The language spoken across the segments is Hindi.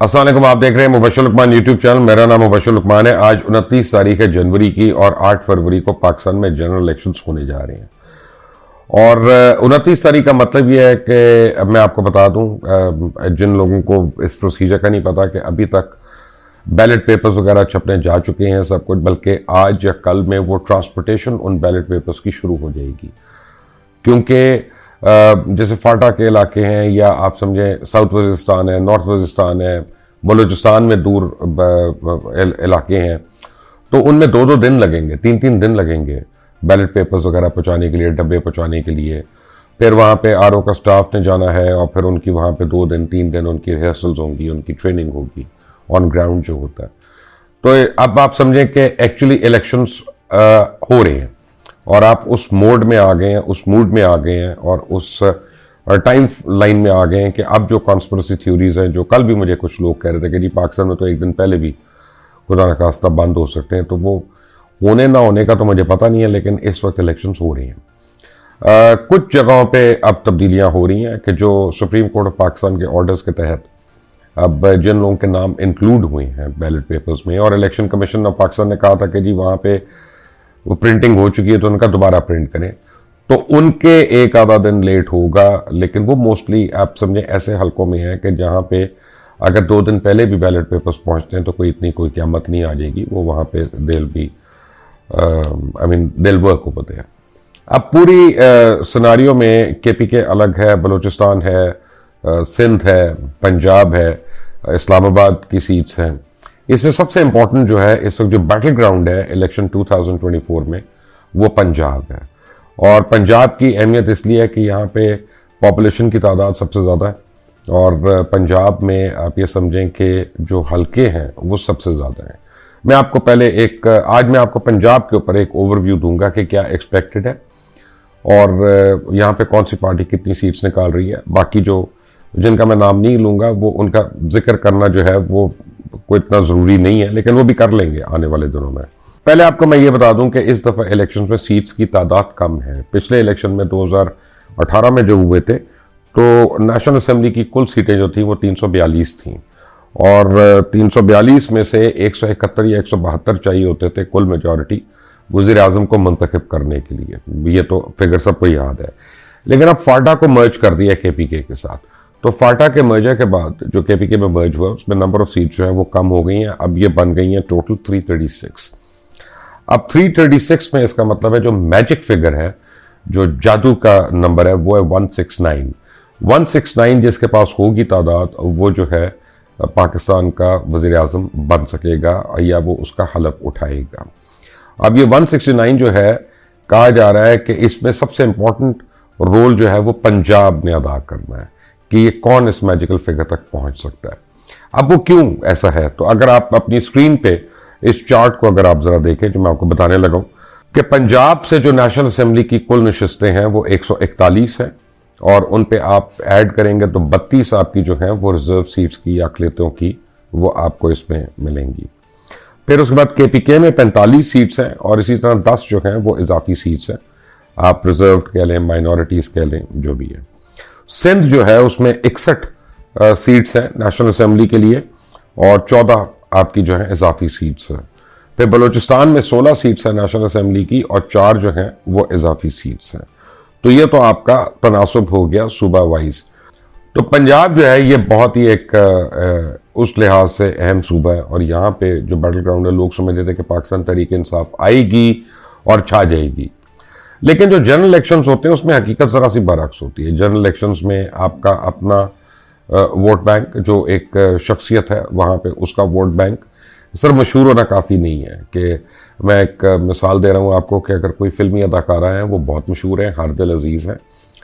अस्सलाम वालेकुम। आप देख रहे हैं मुबश्शिर लुकमान यूट्यूब चैनल। मेरा नाम मुबश्शिर लुकमान है। आज 29 तारीख है जनवरी की और 8 फरवरी को पाकिस्तान में जनरल इलेक्शंस होने जा रहे हैं। और 29 तारीख का मतलब यह है कि अब मैं आपको बता दूं, जिन लोगों को इस प्रोसीजर का नहीं पता, कि अभी तक बैलेट पेपर्स वगैरह छपने जा चुके हैं सब कुछ, बल्कि आज या कल में वो ट्रांसपोर्टेशन उन बैलेट पेपर्स की शुरू हो जाएगी। क्योंकि जैसे फाटा के इलाके हैं, या आप समझें साउथ वजीरिस्तान है, नॉर्थ वजीरिस्तान है, बलूचिस्तान में दूर इलाके हैं, तो उनमें 2-2 दिन लगेंगे, 3-3 दिन लगेंगे बैलेट पेपर्स वगैरह पहुंचाने के लिए, डब्बे पहुंचाने के लिए। फिर वहाँ पे आरओ का स्टाफ ने जाना है और फिर उनकी वहाँ पे 2 दिन 3 दिन उनकी रिहर्सल्स होंगी, उनकी ट्रेनिंग होगी ऑन ग्राउंड जो होता है। तो अब आप समझें कि एक्चुअली इलेक्शंस हो रहे हैं और आप उस मोड में आ गए हैं, उस मूड में आ गए हैं और उस टाइम लाइन में आ गए हैं कि अब जो कॉन्स्पिरेसी थ्योरीज हैं, जो कल भी मुझे कुछ लोग कह रहे थे कि जी पाकिस्तान में तो एक दिन पहले भी खुदा न खास्ता बंद हो सकते हैं, तो वो होने ना होने का तो मुझे पता नहीं है, लेकिन इस वक्त इलेक्शंस हो रही हैं। कुछ जगहों पे अब तब्दीलियां हो रही हैं कि जो सुप्रीम कोर्ट ऑफ पाकिस्तान के ऑर्डर्स के तहत अब जिन लोगों के नाम इंक्लूड हुए हैं बैलेट पेपर्स में, और इलेक्शन कमीशन ऑफ पाकिस्तान ने कहा था कि जी वहाँ पे वो प्रिंटिंग हो चुकी है तो उनका दोबारा प्रिंट करें, तो उनके एक आधा दिन लेट होगा। लेकिन वो मोस्टली आप समझें ऐसे हलकों में है कि जहाँ पे अगर 2 दिन पहले भी बैलेट पेपर्स पहुँचते हैं तो कोई क़यामत नहीं आ जाएगी, वो वहाँ पे दिल वर्क ओवर देयर। अब पूरी सिनारियो में केपीके अलग है, बलूचिस्तान है, सिंध है, पंजाब है, इस्लामाबाद की सीट्स हैं। इसमें सबसे इंपॉर्टेंट जो है इस वक्त जो बैटल ग्राउंड है इलेक्शन 2024 में, वो पंजाब है। और पंजाब की अहमियत इसलिए है कि यहाँ पे पॉपुलेशन की तादाद सबसे ज़्यादा है और पंजाब में आप ये समझें कि जो हलके हैं वो सबसे ज़्यादा हैं। मैं आपको पहले आज मैं आपको पंजाब के ऊपर एक ओवरव्यू दूंगा कि क्या एक्सपेक्टेड है और यहाँ पे कौन सी पार्टी कितनी सीट्स निकाल रही है। बाकी जिनका मैं नाम नहीं लूँगा वो उनका जिक्र करना जो है वो कोई इतना ज़रूरी नहीं है, लेकिन वो भी कर लेंगे आने वाले दिनों में। पहले आपको मैं ये बता दूं कि इस दफ़ा इलेक्शन में सीट्स की तादाद कम है। पिछले इलेक्शन में 2018 में जो हुए थे तो नेशनल असेंबली की कुल सीटें जो थी वो 342 थीं और 342 में से 171 या 172 चाहिए होते थे कुल मेजॉरिटी वज़ीर आज़म को मुंतखब करने के लिए। ये तो फिगर सबको याद है। लेकिन अब फाटा को मर्ज कर दिया केपीके के साथ, तो फाटा के मर्जर के बाद जो केपीके में मर्ज हुआ उसमें नंबर ऑफ सीट जो है वो कम हो गई हैं। अब ये बन गई हैं टोटल 336। अब 336 में इसका मतलब है जो मैजिक फिगर है, जो जादू का नंबर है, वो है 169। 169 जिसके पास होगी तादाद, वो जो है पाकिस्तान का वज़ीर आज़म बन सकेगा या वो उसका हलफ उठाएगा। अब ये 169 जो है, कहा जा रहा है कि इसमें सबसे इंपॉर्टेंट रोल जो है वो पंजाब ने अदा करना है कि ये कौन इस मैजिकल फिगर तक पहुंच सकता है। अब वो क्यों ऐसा है, तो अगर आप अपनी स्क्रीन पे इस चार्ट को अगर आप जरा देखें जो मैं आपको बताने लगा हूं कि पंजाब से जो नेशनल असेंबली की कुल नशिस्तें हैं वो 141 हैं और उन पे आप ऐड करेंगे तो 32 आपकी जो हैं वो रिजर्व सीट्स की या अक़लियतों की वो आपको इसमें मिलेंगी। फिर उसके बाद केपीके में 45 सीट्स हैं और इसी तरह 10 जो हैं वो इजाफी सीट्स हैं, आप रिजर्व कह लें, माइनॉरिटीज़ कह लें, जो भी है। सिंध जो है उसमें 61 सीट्स हैं नेशनल असेंबली के लिए और 14 आपकी जो है इजाफी सीट्स हैं। फिर बलूचिस्तान में 16 सीट्स हैं नेशनल असेंबली की और 4 जो हैं वो इजाफी सीट्स हैं। तो ये तो आपका तनासुब हो गया सूबा वाइज। तो पंजाब जो है ये बहुत ही एक उस लिहाज से अहम सूबा है और यहाँ पे जो बैटल ग्राउंड है, लोग समझते थे कि पाकिस्तान तहरीक इंसाफ आएगी और छा जाएगी, लेकिन जो जनरल इलेक्शंस होते हैं उसमें हकीकत ज़रा सी बरअक्स होती है। जनरल इलेक्शंस में आपका अपना वोट बैंक जो एक शख्सियत है वहाँ पे उसका वोट बैंक सर मशहूर होना काफ़ी नहीं है। कि मैं एक मिसाल दे रहा हूँ आपको कि अगर कोई फिल्मी अदाकारा है वो बहुत मशहूर है, हर दिल अजीज़ है,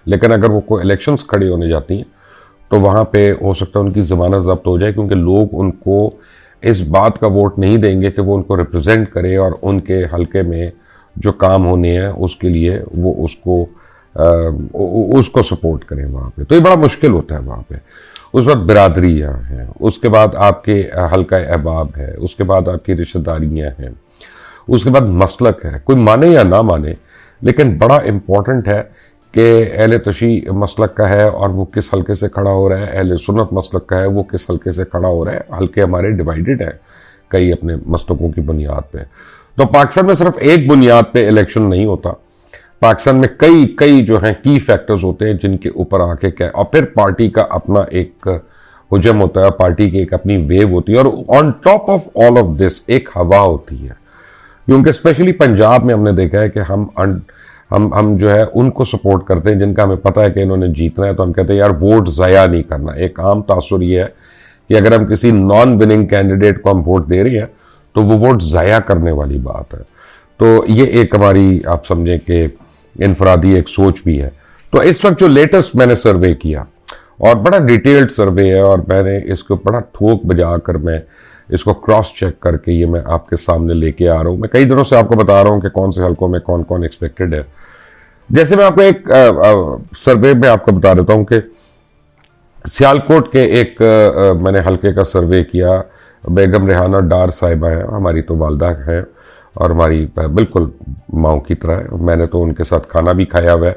लेकिन अगर वो कोई इलेक्शंस खड़ी होने जाती हैं तो वहाँ पे हो सकता है उनकी ज़मानत ज़ब्त हो जाए, क्योंकि लोग उनको इस बात का वोट नहीं देंगे कि वो उनको रिप्रेजेंट करे और उनके हल्के में जो काम होने हैं उसके लिए वो उसको सपोर्ट करें वहाँ पे। तो ये बड़ा मुश्किल होता है वहाँ पे। उस बाद बिरादरियाँ हैं, उसके बाद आपके हल्का अहबाब है, उसके बाद आपकी रिश्तेदारियाँ हैं, उसके बाद मसलक है, कोई माने या ना माने, लेकिन बड़ा इम्पॉर्टेंट है कि अहले तशी मसलक का है और वो किस हल्के से खड़ा हो रहा है, अहले सुन्नत मसलक का है वो किस हल्के से खड़ा हो रहा है। हल्के हमारे डिवाइडेड हैं कई अपने मसलकों की बुनियाद पे। तो पाकिस्तान में सिर्फ एक बुनियाद पे इलेक्शन नहीं होता, पाकिस्तान में कई कई जो हैं की फैक्टर्स होते हैं जिनके ऊपर आके क्या, और फिर पार्टी का अपना एक हुजम होता है, पार्टी की एक अपनी वेव होती है, और on top of all of this एक हवा होती है। क्योंकि स्पेशली पंजाब में हमने देखा है कि हम जो है उनको सपोर्ट करते हैं जिनका हमें पता है कि इन्होंने जीतना है, तो हम कहते हैं यार वोट ज़ाया नहीं करना। एक आम तासुर ये है कि अगर हम किसी नॉन विनिंग कैंडिडेट को हम वोट दे रहे हैं तो वो वोट ज़ाया करने वाली बात है। तो ये एक हमारी आप समझें कि इनफरादी एक सोच भी है। तो इस वक्त जो लेटेस्ट मैंने सर्वे किया, और बड़ा डिटेल्ड सर्वे है, और मैंने इसको बड़ा ठोक बजा कर मैं इसको क्रॉस चेक करके ये मैं आपके सामने लेके आ रहा हूँ। मैं कई दिनों से आपको बता रहा हूँ कि कौन से हलकों में कौन कौन एक्सपेक्टेड है। जैसे मैं आपको एक सर्वे में आपको बता देता हूँ कि सियालकोट के एक मैंने हलके का सर्वे किया। बेगम रेहाना डार साहिबा है, हमारी तो वालदा है और हमारी बिल्कुल माँ की तरह है। मैंने तो उनके साथ खाना भी खाया हुआ है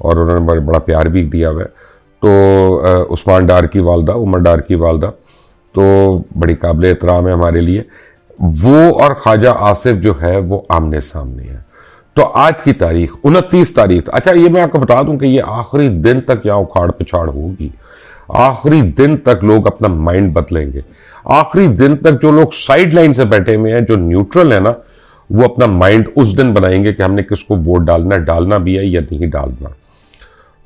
और उन्होंने बड़ा प्यार भी दिया हुआ है। तो उस्मान डार की वालदा, उमर डार की वालदा तो बड़ी काबिल एहतराम है हमारे लिए। वो और ख्वाजा आसिफ जो है वो आमने सामने है। तो आज की तारीख 29 तारीख, अच्छा ये मैं आपको बता दूं कि ये आखिरी दिन तक यहाँ उखाड़ पिछाड़ होगी। आखिरी दिन तक लोग अपना माइंड बदलेंगे। आखिरी दिन तक जो लोग साइड लाइन से बैठे हुए हैं, जो न्यूट्रल है ना, वो अपना माइंड उस दिन बनाएंगे कि हमने किसको वोट डालना भी है या नहीं डालना।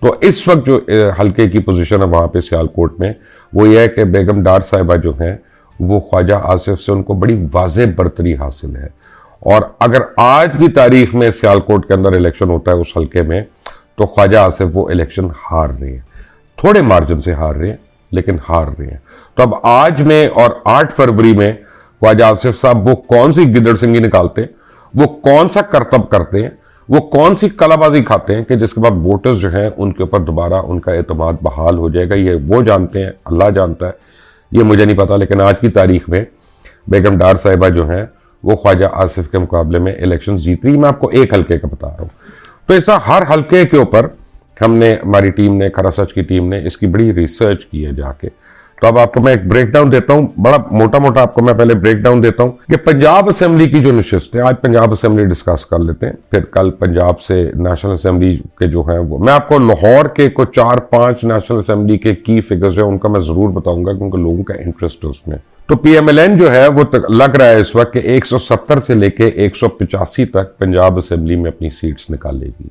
तो इस वक्त जो हल्के की पोजीशन है वहां पे सियालकोट में, वो ये है कि बेगम डार साहिबा जो हैं वो ख्वाजा आसिफ से उनको बड़ी वाज़े बरतरी हासिल है। और अगर आज की तारीख में सियालकोट के अंदर इलेक्शन होता है उस हल्के में, तो ख्वाजा आसिफ वो इलेक्शन हार रहे हैं, थोड़े मार्जिन से हार रहे हैं लेकिन हार रहे हैं। तो अब आज में और 8 फरवरी में ख्वाजा आसिफ साहब वो कौन सी गिदड़ सिंगी निकालते हैं, वो कौन सा करतब करते हैं, वो कौन सी कलाबाजी खाते हैं कि जिसके बाद वोटर्स जो हैं उनके ऊपर दोबारा उनका एतमाद बहाल हो जाएगा, ये वो जानते हैं, अल्लाह जानता है, ये मुझे नहीं पता। लेकिन आज की तारीख में बेगम डार साहिबा जो हैं वो ख्वाजा आसिफ के मुकाबले में इलेक्शन जीत रही। मैं आपको एक हल्के का बता रहा हूँ। तो ऐसा हर हल्के के ऊपर हमने, हमारी टीम ने, खरा सच की टीम ने इसकी बड़ी रिसर्च की है जाके। तो अब आपको मैं एक ब्रेक डाउन देता हूं, बड़ा मोटा मोटा आपको मैं पहले ब्रेक डाउन देता हूं कि पंजाब असेंबली की जो नशिस्त है, आज पंजाब असेंबली डिस्कस कर लेते हैं, फिर कल पंजाब से नेशनल असेंबली के जो हैं वो मैं आपको लाहौर के को 4-5 नेशनल असेंबली के की फिगर्स है उनका मैं जरूर बताऊंगा क्योंकि लोगों का इंटरेस्ट है उसमें। तो PMLN जो है वो लग रहा है इस वक्त कि 170 से लेके 185 तक पंजाब असेंबली में अपनी सीट्स निकालेगी,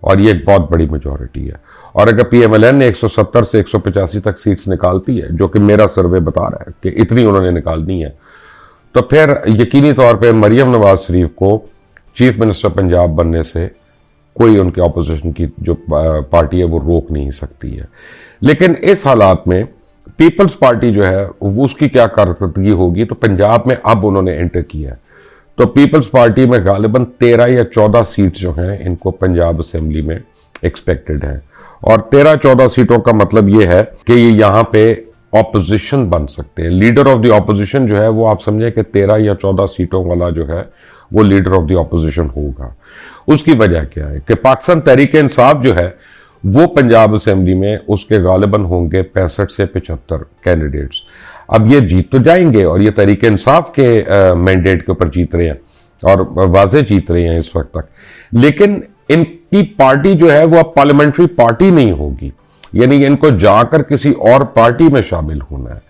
और ये एक बहुत बड़ी मेजॉरिटी है। और अगर PMLN ने 170 से 185 तक सीट्स निकालती है, जो कि मेरा सर्वे बता रहा है कि इतनी उन्होंने निकालनी है, तो फिर यकीनी तौर पे मरियम नवाज शरीफ को चीफ मिनिस्टर पंजाब बनने से कोई उनके ऑपोजिशन की जो पार्टी है वो रोक नहीं सकती है। लेकिन इस हालात में पीपल्स पार्टी जो है वो उसकी क्या कारकर्दगी होगी, तो पंजाब में अब उन्होंने एंटर किया है। तो पीपल्स पार्टी में गालिबन 13 या 14 सीट्स जो हैं इनको पंजाब असेंबली में एक्सपेक्टेड है। और 13-14 सीटों का मतलब ये है कि ये यहाँ पे ऑपोजिशन बन सकते हैं। लीडर ऑफ द ऑपोजिशन जो है वो आप समझे कि 13 या 14 सीटों वाला जो है वो लीडर ऑफ द ऑपोजिशन होगा। उसकी वजह क्या है कि पाकिस्तान तहरीक इंसाफ जो है वो पंजाब असेंबली में उसके गालिबन होंगे 65 से 75 कैंडिडेट्स। अब ये जीत तो जाएंगे और ये तहरीक इंसाफ के मैंडेट के ऊपर जीत रहे हैं और वाजे जीत रहे हैं इस वक्त तक, लेकिन इनकी पार्टी जो है वो अब पार्लियामेंट्री पार्टी नहीं होगी, यानी इनको जाकर किसी और पार्टी में शामिल होना है।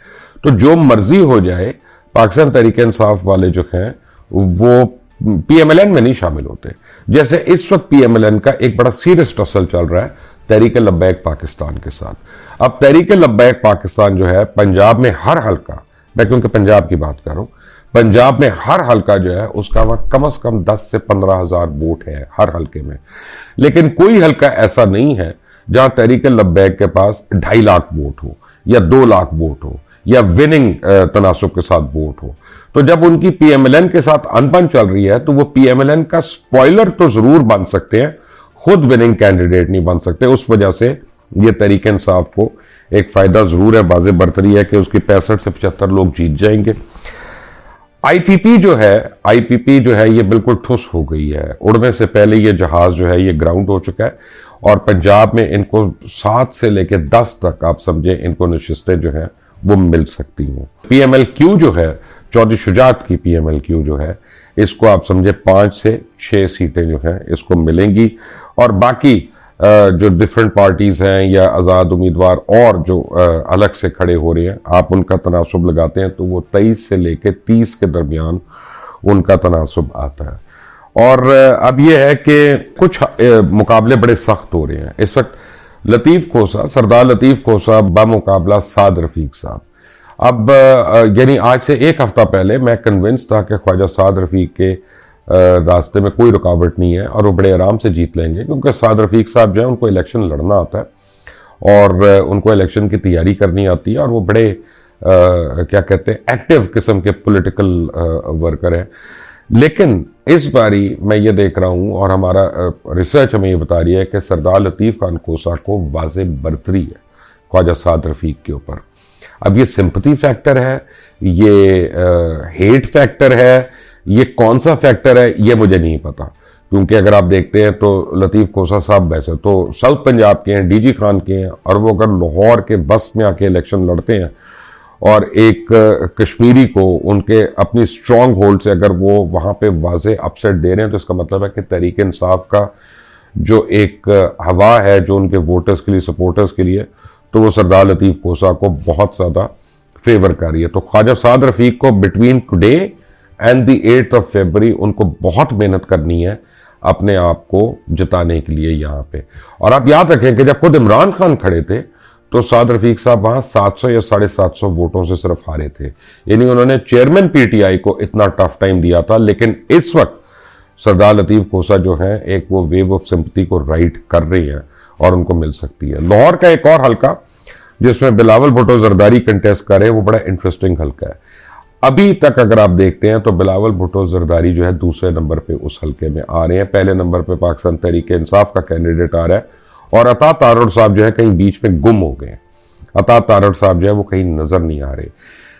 तो जो मर्जी हो जाए, पाकिस्तान तहरीक इंसाफ वाले जो हैं वो PMLN में नहीं शामिल होते। जैसे इस वक्त PMLN का एक बड़ा सीरियस टसल चल रहा है तहरीक लब्बैक पाकिस्तान के साथ। अब तहरीक लब्बैक पाकिस्तान जो है पंजाब में हर हल्का, मैं क्योंकि पंजाब की बात कर रहा हूं, पंजाब में हर हल्का जो है उसका वहां कम से कम 10 से 15 हजार वोट है हर हल्के में। लेकिन कोई हल्का ऐसा नहीं है जहां तहरीक लब्बैक के पास 2.5 लाख वोट हो या 2 लाख वोट हो या विनिंग तनासुब के साथ वोट हो। तो जब उनकी PMLN के साथ अनबन चल रही है तो वो PMLN का स्पॉइलर तो जरूर बन सकते हैं, खुद विनिंग कैंडिडेट नहीं बन सकते। उस वजह से ये तहरीक इंसाफ को एक फायदा जरूर है, वाज़े बरतरी है कि उसकी 65 से 75 लोग जीत जाएंगे। IPP जो है ये बिल्कुल ठुस हो गई है। उड़ने से पहले ये जहाज जो है ये ग्राउंड हो चुका है और पंजाब में इनको 7 से लेकर 10 तक आप समझे इनको नशिस्तें जो हैं वो मिल सकती हैं। PMLQ जो है, चौधरी शुजात की PMLQ जो है, इसको आप समझे 5 से 6 सीटें जो हैं इसको मिलेंगी। और बाकी जो डिफरेंट पार्टीज हैं या आज़ाद उम्मीदवार और जो अलग से खड़े हो रहे हैं, आप उनका तनासुब लगाते हैं तो वो 23 से लेकर 30 के दरमियान उनका तनासुब आता है। और अब ये है कि कुछ मुकाबले बड़े सख्त हो रहे हैं इस वक्त। लतीफ़ खोसा, सरदार लतीफ़ खोसा बामुकाबला साद रफ़ीक साहब। अब यानी आज से एक हफ्ता पहले मैं कन्विंस था कि ख्वाजा साद रफ़ीक के रास्ते में कोई रुकावट नहीं है और वो बड़े आराम से जीत लेंगे, क्योंकि साद रफ़ीक साहब जो है उनको इलेक्शन लड़ना आता है और उनको इलेक्शन की तैयारी करनी आती है और वो बड़े क्या कहते हैं एक्टिव किस्म के पॉलिटिकल वर्कर हैं। लेकिन इस बारी मैं ये देख रहा हूँ और हमारा रिसर्च हमें ये बता रही है कि सरदार लतीफ़ खान खोसा को वाज़े बर्तरी है ख्वाजा साद रफ़ीक के ऊपर। अब ये सिंपैथी फैक्टर है, ये हेट फैक्टर है, ये कौन सा फैक्टर है ये मुझे नहीं पता, क्योंकि अगर आप देखते हैं तो लतीफ़ खोसा साहब वैसे तो साउथ पंजाब के हैं, DG खान के हैं, और वो अगर लाहौर के बस में आके इलेक्शन लड़ते हैं और एक कश्मीरी को उनके अपनी स्ट्रॉन्ग होल्ड से अगर वो वहाँ पे वाज़े अपसेट दे रहे हैं, तो इसका मतलब है कि तहरीक इंसाफ का जो एक हवा है जो उनके वोटर्स के लिए, सपोर्टर्स के लिए, तो वो सरदार लतीफ़ खोसा को बहुत ज़्यादा फेवर कर रही है। तो ख्वाजा साद रफ़ीक को between today and the 8th of February उनको बहुत मेहनत करनी है अपने आप को जिताने के लिए यहाँ पे। और आप याद रखें कि जब खुद इमरान खान खड़े थे तो साद रफ़ीक साहब वहाँ 700 या 750 वोटों से सिर्फ हारे थे, यानी उन्होंने चेयरमैन PTI को इतना टफ टाइम दिया था। लेकिन इस वक्त सरदार लतीफ़ खोसा जो है एक वो वेव ऑफ सिंपैथी को राइड कर रही है और उनको मिल सकती है। लाहौर का एक और हल्का जिसमें बिलावल भुट्टो जरदारी कंटेस्ट कर रहे हैं वो बड़ा इंटरेस्टिंग हल्का है। अभी तक अगर आप देखते हैं तो बिलावल भुट्टो जरदारी जो है दूसरे नंबर पे उस हल्के में आ रहे हैं, पहले नंबर पे पाकिस्तान तहरीक इंसाफ का कैंडिडेट आ रहा है और अता तारड़ साहब जो है कहीं बीच में गुम हो गए। अता तारड़ साहब जो है वो कहीं नजर नहीं आ रहे।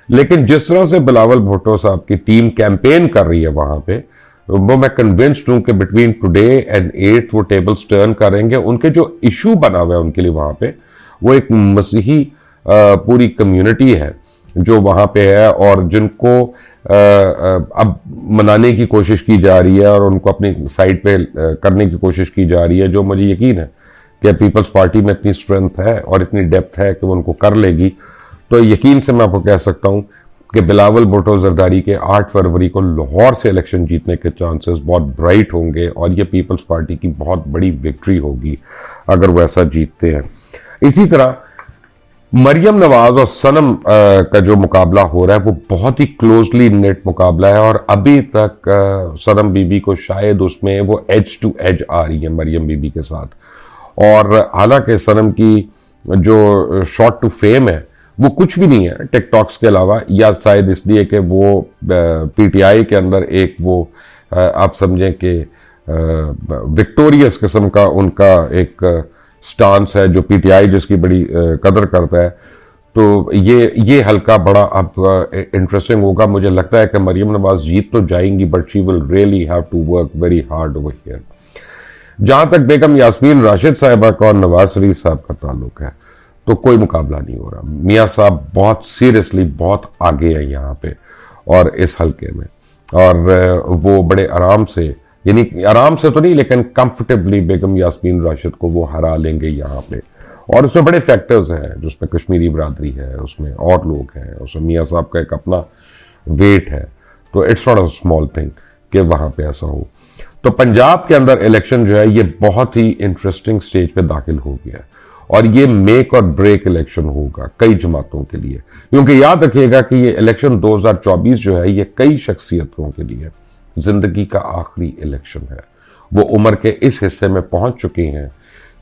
लेकिन जिस तरह से बिलावल भुट्टो साहब की टीम कैंपेन कर रही है वहां पे, वो मैं कन्विंस्ड हूं कि बिटवीन टुडे एंड 8th वो टेबल्स टर्न करेंगे। उनके जो इशू बना हुआ है उनके लिए वहां पे, वो एक मसीही पूरी कम्युनिटी है जो वहां पे है और जिनको अब मनाने की कोशिश की जा रही है और उनको अपनी साइड पे करने की कोशिश की जा रही है, जो मुझे यकीन है कि पीपल्स पार्टी में इतनी स्ट्रेंथ है और इतनी डेप्थ है कि वो उनको कर लेगी। तो यकीन से मैं आपको कह सकता हूं कि बिलावल भुट्टो जरदारी के 8 फरवरी को लाहौर से इलेक्शन जीतने के चांसेस बहुत ब्राइट होंगे और ये पीपल्स पार्टी की बहुत बड़ी विक्ट्री होगी अगर वो ऐसा जीतते हैं। इसी तरह मरियम नवाज और सनम का जो मुकाबला हो रहा है वो बहुत ही क्लोजली नेट मुकाबला है और अभी तक सनम बीबी को शायद उसमें वो एज टू एज आ रही है मरियम बीबी के साथ। और हालांकि सनम की जो शॉर्ट टू फेम है वो कुछ भी नहीं है टिकटॉक्स के अलावा, या शायद इसलिए कि वो PTI के अंदर एक वो आप समझें कि विक्टोरियस किस्म का उनका एक स्टांस है जो PTI जिसकी बड़ी कदर करता है। तो ये हल्का बड़ा अब इंटरेस्टिंग होगा। मुझे लगता है कि मरियम नवाज जीत तो जाएंगी but she will really have to work very hard over here. जहां तक बेगम यास्मीन राशिद साहिबा का और नवाज शरीफ साहब का ताल्लुक है तो कोई मुकाबला नहीं हो रहा। मियाँ साहब बहुत सीरियसली बहुत आगे हैं यहाँ पे और इस हल्के में, और वो बड़े आराम से, यानी आराम से तो नहीं लेकिन कंफर्टेबली बेगम यास्मीन राशिद को वो हरा लेंगे यहाँ पे। और उसमें बड़े फैक्टर्स हैं, जिसमें कश्मीरी बरादरी है, उसमें और लोग हैं, उसमें मियाँ साहब का एक अपना वेट है, तो it's not a small thing कि वहाँ पे ऐसा हो। तो पंजाब के अंदर इलेक्शन जो है ये बहुत ही इंटरेस्टिंग स्टेज पे दाखिल हो गया है और ये मेक और ब्रेक इलेक्शन होगा कई जमातों के लिए, क्योंकि याद रखिएगा कि ये इलेक्शन 2024 जो है ये कई शख्सियतों के लिए जिंदगी का आखिरी इलेक्शन है। वो उम्र के इस हिस्से में पहुंच चुके हैं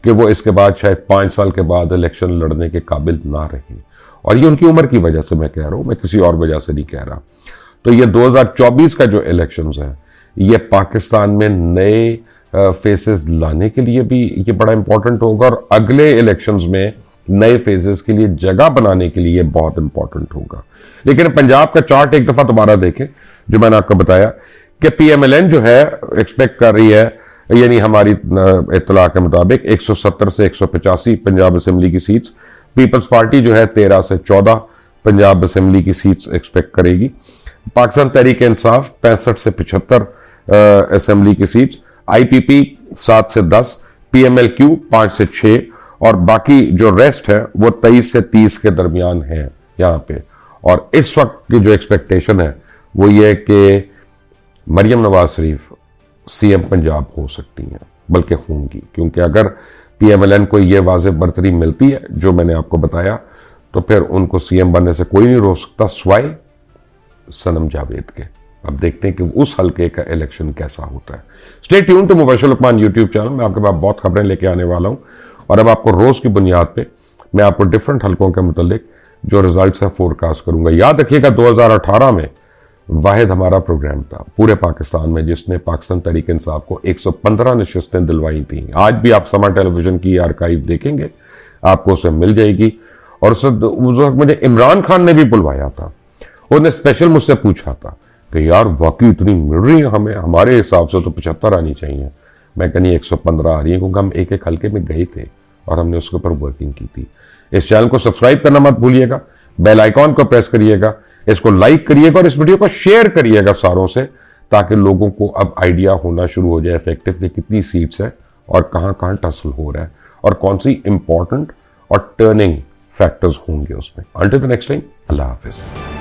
कि वो इसके बाद शायद 5 साल के बाद इलेक्शन लड़ने के काबिल ना रहे, और ये उनकी उम्र की वजह से मैं कह रहा हूं, मैं किसी और वजह से नहीं कह रहा। तो ये 2024 का जो इलेक्शन है ये पाकिस्तान में नए फेसेस लाने के लिए भी ये बड़ा इंपॉर्टेंट होगा और अगले इलेक्शंस में नए फेजेस के लिए जगह बनाने के लिए बहुत इंपॉर्टेंट होगा। लेकिन पंजाब का चार्ट एक दफा दोबारा देखें, जो मैंने आपको बताया कि PMLN जो है एक्सपेक्ट कर रही है यानी हमारी इत्तला के मुताबिक 170 से 185 पंजाब असेंबली की सीट्स, पीपल्स पार्टी जो है 13 से 14 पंजाब असेंबली की सीट्स एक्सपेक्ट करेगी। पाकिस्तान तहरीक इंसाफ 65 से 75 असेंबली की सीट्स, आईपीपी 7 से 10, पीएमएलक्यू 5 से 6 और बाकी जो रेस्ट है वो 23 से 30 के दरमियान है यहाँ पे। और इस वक्त की जो एक्सपेक्टेशन है वो ये कि मरियम नवाज शरीफ सीएम पंजाब हो सकती हैं, बल्कि होंगी, क्योंकि अगर पीएमएलएन को ये वाज़ेह बरतरी मिलती है जो मैंने आपको बताया, तो फिर उनको सीएम बनने से कोई नहीं रोक सकता सिवाय सनम जावेद के। अब देखते हैं कि उस हल्के का इलेक्शन कैसा होता है। Stay tune to Mubasher Lucman YouTube channel में आपके पास बहुत खबरें लेके आने वाला हूं और अब आपको रोज की बुनियाद पे मैं आपको डिफरेंट हल्कों के मुतालिक जो रिजल्ट्स है फोरकास्ट करूंगा। याद रखिएगा 2018 में वाहिद हमारा प्रोग्राम था पूरे पाकिस्तान में जिसने पाकिस्तान तहरीक इंसाफ को 115 नशिस्तें दिलवाई थी। आज भी आप समा टेलीविजन की आर्काइव देखेंगे, आपको उसे मिल जाएगी। और उस वक्त मुझे इमरान खान ने भी बुलवाया था, उन्होंने स्पेशल मुझसे पूछा था कि यार वाकई इतनी मिल रही है हमें, हमारे हिसाब से तो 75 आनी चाहिए। मैं कहनी 115 आ रही है, क्योंकि हम एक एक हल्के में गए थे और हमने उसके ऊपर वर्किंग की थी। इस चैनल को सब्सक्राइब करना मत भूलिएगा, बेल आइकॉन को प्रेस करिएगा, इसको लाइक करिएगा और इस वीडियो को शेयर करिएगा सारों से, ताकि लोगों को अब आइडिया होना शुरू हो जाए इफेक्टिव कि कितनी सीट्स है और कहां कहां टसल हो रहा है और कौन सी इंपॉर्टेंट और टर्निंग फैक्टर्स होंगे उसमें। Until the next time, Allah Hafiz.